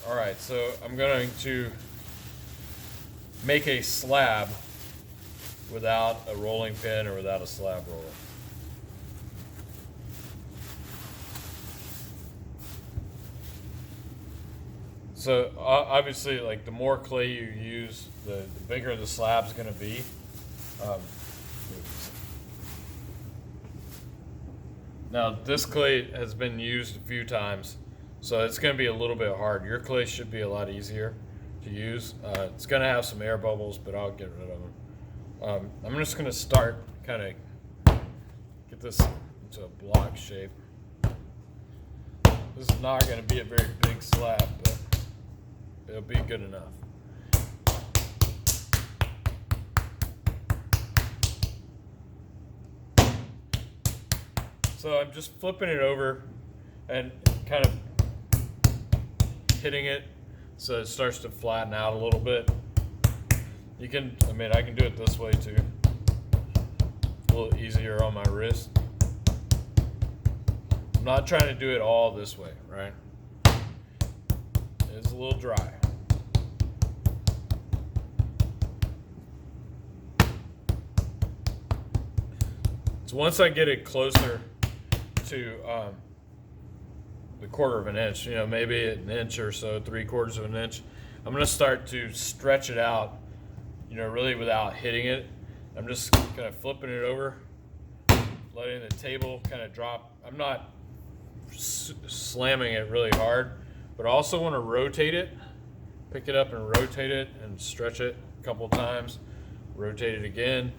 All right, so I'm going to make a slab without a rolling pin or without a slab roller. So obviously, like the more clay you use, the bigger the slab's going to be. Um, Now this clay has been used a few times, so it's going to be a little bit hard. Your clay should be a lot easier to use. It's going to have some air bubbles, but I'll get rid of them. I'm just going to start kind of get this into a block shape. This is not going to be a very big slab, but it'll be good enough. So I'm just flipping it over and kind of hitting it so it starts to flatten out a little bit. I can do it this way too. A little easier on my wrist. I'm not trying to do it all this way, right? It's a little dry. So once I get it closer to the 1/4 of an inch, maybe an inch or so, 3/4 of an inch, I'm going to start to stretch it out, really without hitting it. I'm just kind of flipping it over, letting the table kind of drop. I'm not slamming it really hard, but I also want to rotate it, pick it up and rotate it and stretch it a couple times, rotate it again.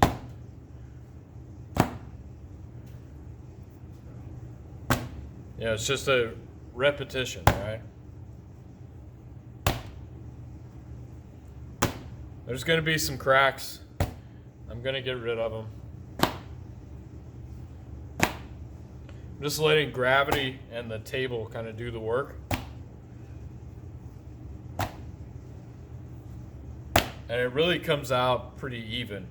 It's just a repetition, right? There's going to be some cracks. I'm going to get rid of them. I'm just letting gravity and the table kind of do the work. And it really comes out pretty even.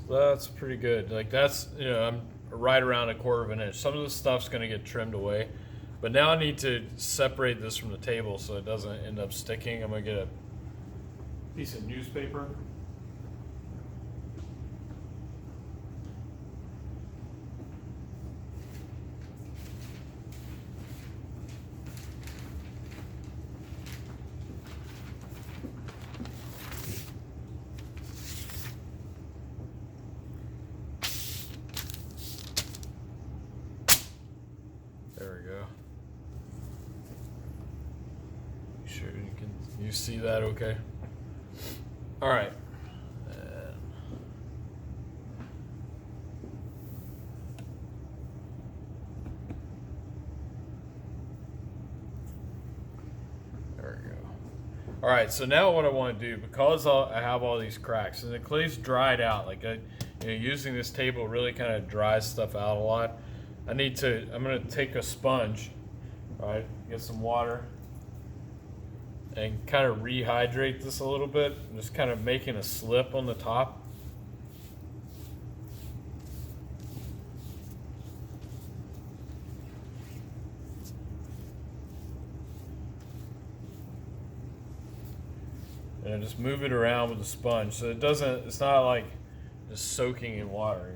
That's pretty good. Like that's, I'm right around 1/4 of an inch. Some of the stuff's going to get trimmed away, but now I need to separate this from the table so it doesn't end up sticking. I'm going to get a piece of newspaper. There we go. Sure you see that okay? All right. There we go. All right, so now what I want to do, because I have all these cracks and the clay's dried out, using this table really kind of dries stuff out a lot. I'm going to take a sponge, right, get some water, and kind of rehydrate this a little bit. I'm just kind of making a slip on the top. And I just move it around with the sponge so it's not like just soaking in water,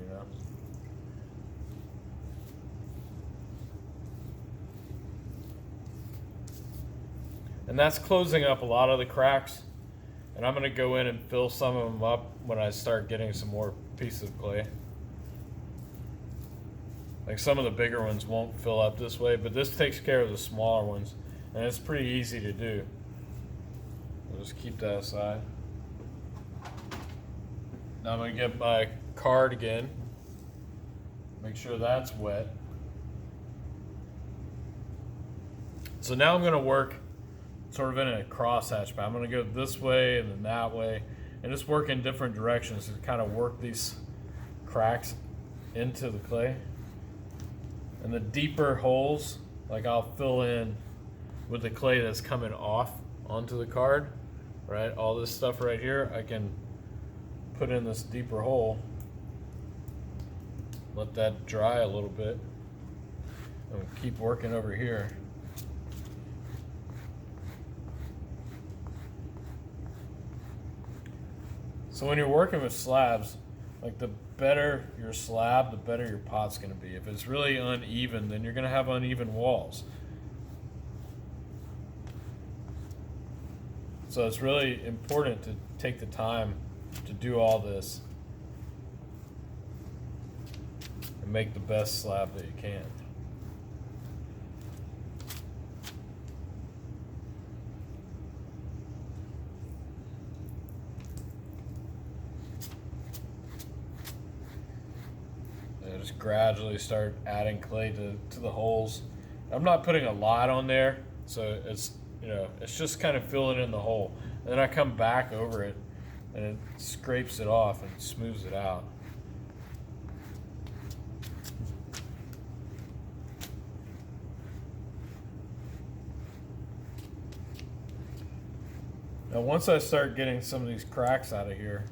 And that's closing up a lot of the cracks. And I'm going to go in and fill some of them up when I start getting some more pieces of clay. Like some of the bigger ones won't fill up this way, but this takes care of the smaller ones. And it's pretty easy to do. I'll just keep that aside. Now I'm going to get my card again. I'm Make sure that's wet. So now I'm going to work sort of in a crosshatch, but I'm going to go this way and then that way, and just work in different directions to kind of work these cracks into the clay. And the deeper holes, like I'll fill in with the clay that's coming off onto the card, right? All this stuff right here, I can put in this deeper hole, let that dry a little bit, and keep working over here. So when you're working with slabs, like the better your slab, the better your pot's gonna be. If it's really uneven, then you're gonna have uneven walls. So it's really important to take the time to do all this and make the best slab that you can. Just gradually start adding clay to the holes. I'm not putting a lot on there, so it's, you know, it's just kind of filling in the hole. And then I come back over it and it scrapes it off and smooths it out. Now once I start getting some of these cracks out of here,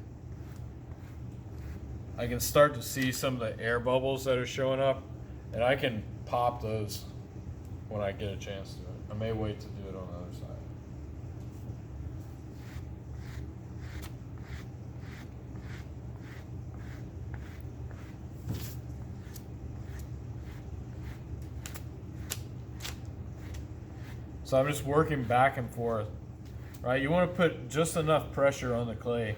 I can start to see some of the air bubbles that are showing up, and I can pop those when I get a chance to. I may wait to do it on the other side. So I'm just working back and forth, right? You want to put just enough pressure on the clay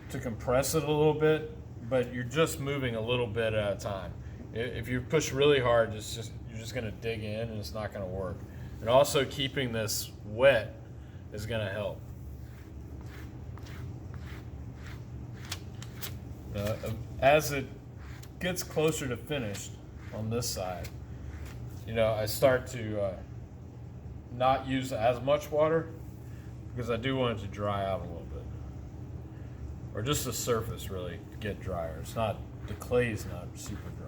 to compress it a little bit, but you're just moving a little bit at a time. If you push really hard, you're just gonna dig in and it's not gonna work. And also keeping this wet is gonna help. As it gets closer to finished on this side, you know, I start to not use as much water because I do want it to dry out a little bit. Or just the surface really get drier. It's not, the clay is not super dry.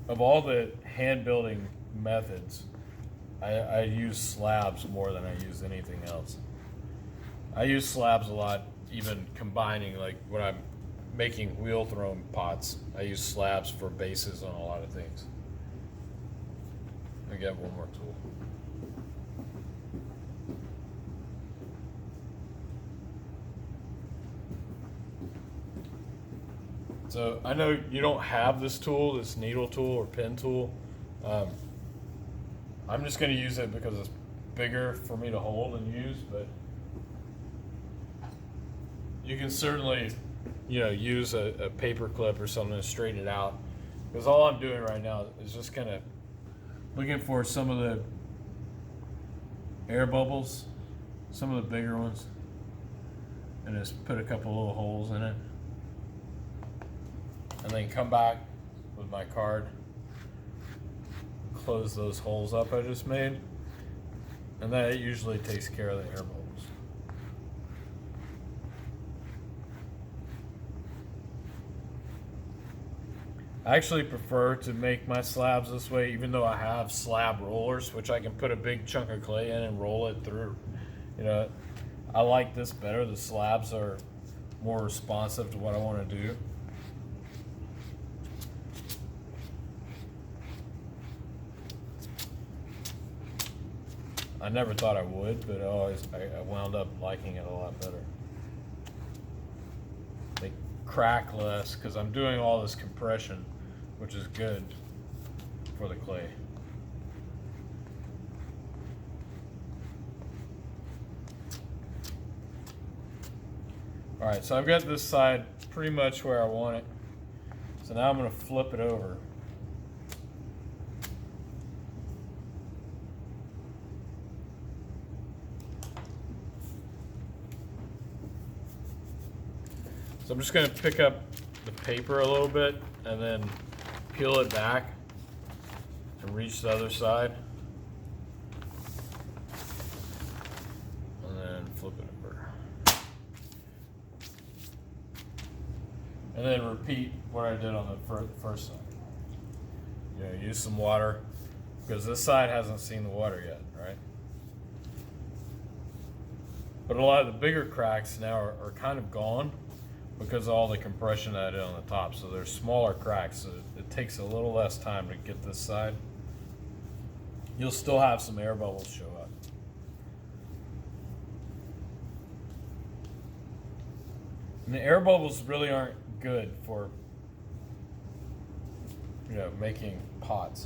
Of all the hand building methods, I use slabs more than I use anything else. I use slabs a lot, even combining, like when I'm making wheel thrown pots, I use slabs for bases on a lot of things. I got one more tool. So I know you don't have this tool, this needle tool or pen tool. I'm just going to use it because it's bigger for me to hold and use, but you can certainly, you know, use a paper clip or something to straighten it out. Because all I'm doing right now is just kind of looking for some of the air bubbles, some of the bigger ones, and just put a couple little holes in it. And then come back with my card, close those holes up I just made, and that usually takes care of the air bubbles. I actually prefer to make my slabs this way, even though I have slab rollers, which I can put a big chunk of clay in and roll it through. You know, I like this better. The slabs are more responsive to what I want to do. I never thought I would, but I wound up liking it a lot better. Make crack less because I'm doing all this compression, which is good for the clay. All right, so I've got this side pretty much where I want it. So now I'm going to flip it over. So I'm just going to pick up the paper a little bit and then peel it back and reach the other side. And then flip it over. And then repeat what I did on the first side. You know, use some water because this side hasn't seen the water yet, right? But a lot of the bigger cracks now are kind of gone because of all the compression that I did on the top. So there's smaller cracks, so it takes a little less time to get this side. You'll still have some air bubbles show up. And the air bubbles really aren't good for, you know, making pots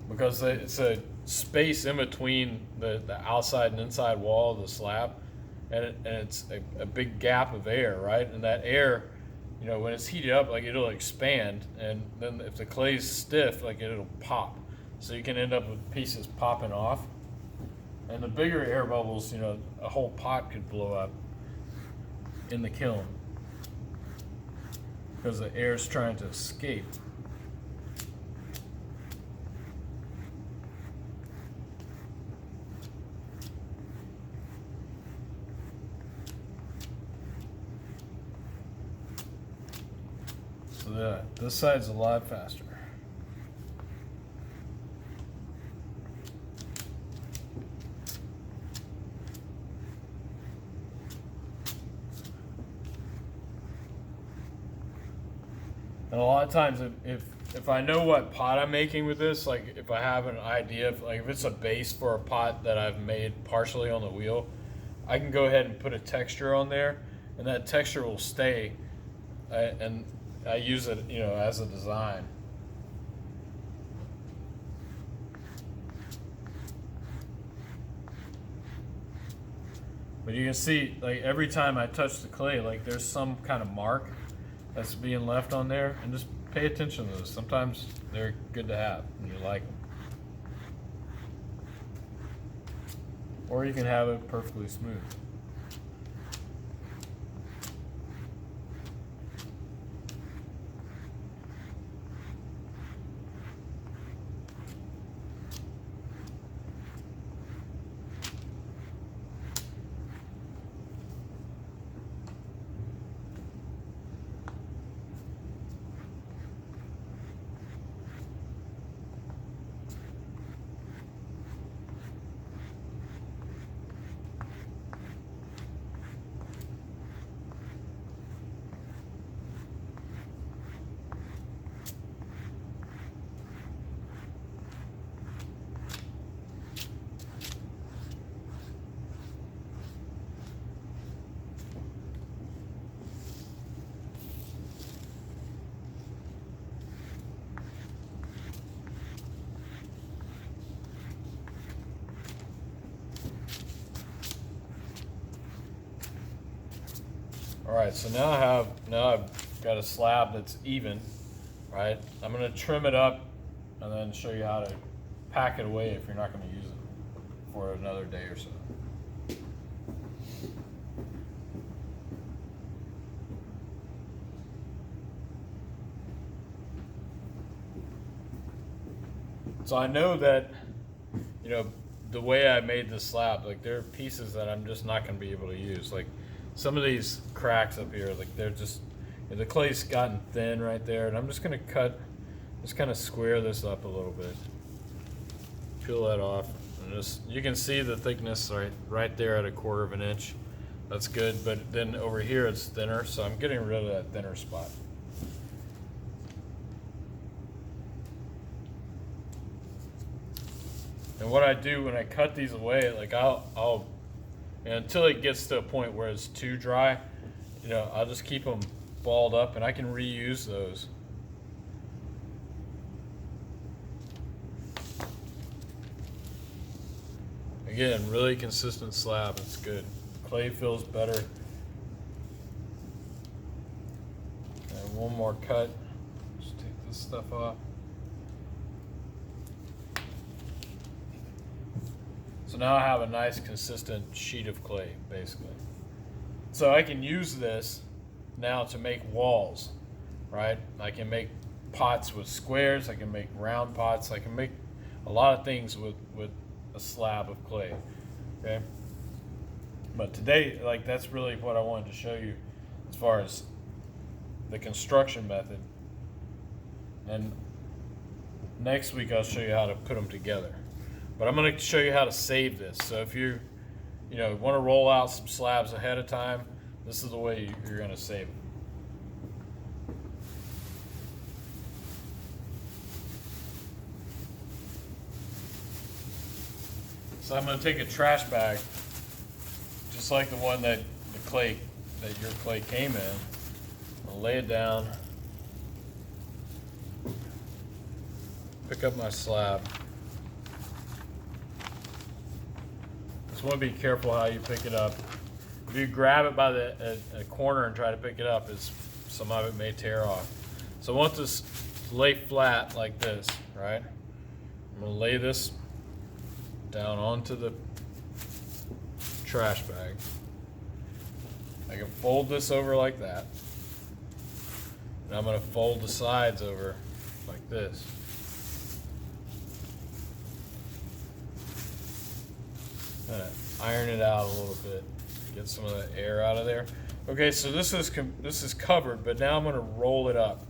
because it's a space in between the outside and inside wall of the slab. And it's a big gap of air, right? And that air, you know, when it's heated up, like it'll expand, and then if the clay's stiff, like it'll pop. So you can end up with pieces popping off. And the bigger air bubbles, you know, a whole pot could blow up in the kiln because the air's trying to escape. So this side's a lot faster. And a lot of times if I know what pot I'm making with this, like if I have an idea, if it's a base for a pot that I've made partially on the wheel, I can go ahead and put a texture on there, and that texture will stay, and I use it, you know, as a design. But you can see, like every time I touch the clay, like there's some kind of mark that's being left on there, and just pay attention to those. Sometimes they're good to have and you like them. Or you can have it perfectly smooth. All right, so now I've got a slab that's even, right? I'm gonna trim it up and then show you how to pack it away if you're not gonna use it for another day or so. So I know that, you know, the way I made this slab, like there are pieces that I'm just not gonna be able to use. Like some of these cracks up here, like they're just, the clay's gotten thin right there, and I'm just gonna just kind of square this up a little bit. Peel that off, and just, you can see the thickness right there at 1/4 of an inch. That's good, but then over here it's thinner, so I'm getting rid of that thinner spot. And what I do when I cut these away, like and until it gets to a point where it's too dry, you know, I'll just keep them balled up, and I can reuse those. Again, really consistent slab. It's good. Clay feels better. And one more cut. Just take this stuff off. So now I have a nice consistent sheet of clay, basically. So I can use this now to make walls, right? I can make pots with squares. I can make round pots. I can make a lot of things with a slab of clay, okay? But today, like, that's really what I wanted to show you as far as the construction method. And next week I'll show you how to put them together. But I'm going to show you how to save this. So if you want to roll out some slabs ahead of time, this is the way you're going to save it. So I'm going to take a trash bag, just like the one that your clay came in. I'll lay it down, pick up my slab. Just want to be careful how you pick it up. If you grab it by the corner and try to pick it up, some of it may tear off. So I want this to lay flat like this, right? I'm going to lay this down onto the trash bag. I can fold this over like that. And I'm going to fold the sides over like this. Iron it out a little bit, get some of the air out of there. Okay, so this is covered, but now I'm going to roll it up.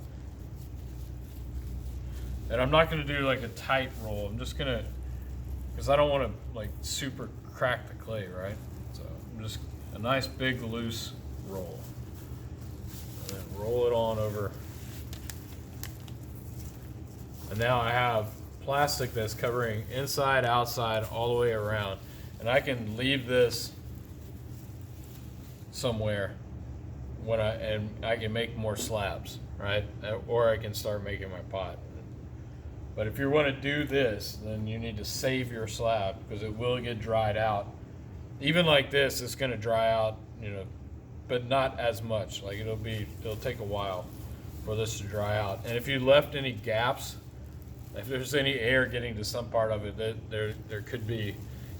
And I'm not going to do like a tight roll. I'm just going to, because I don't want to like super crack the clay, right? So I'm just a nice big loose roll. And then roll it on over. And now I have plastic that's covering inside, outside, all the way around. And I can leave this somewhere and I can make more slabs, right? Or I can start making my pot. But if you want to do this, then you need to save your slab because it will get dried out. Even like this, it's going to dry out, but not as much. Like it'll take a while for this to dry out. And if you left any gaps, if there's any air getting to some part of it, there could be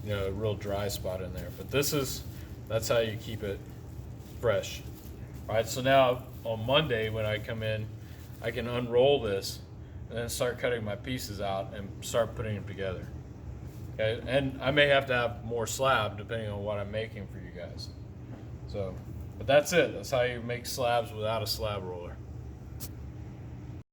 a real dry spot in there. But that's how you keep it fresh. All right, so now on Monday when I come in, I can unroll this and then start cutting my pieces out and start putting them together. Okay, and I may have to have more slab depending on what I'm making for you guys. So, but that's it. That's how you make slabs without a slab roller.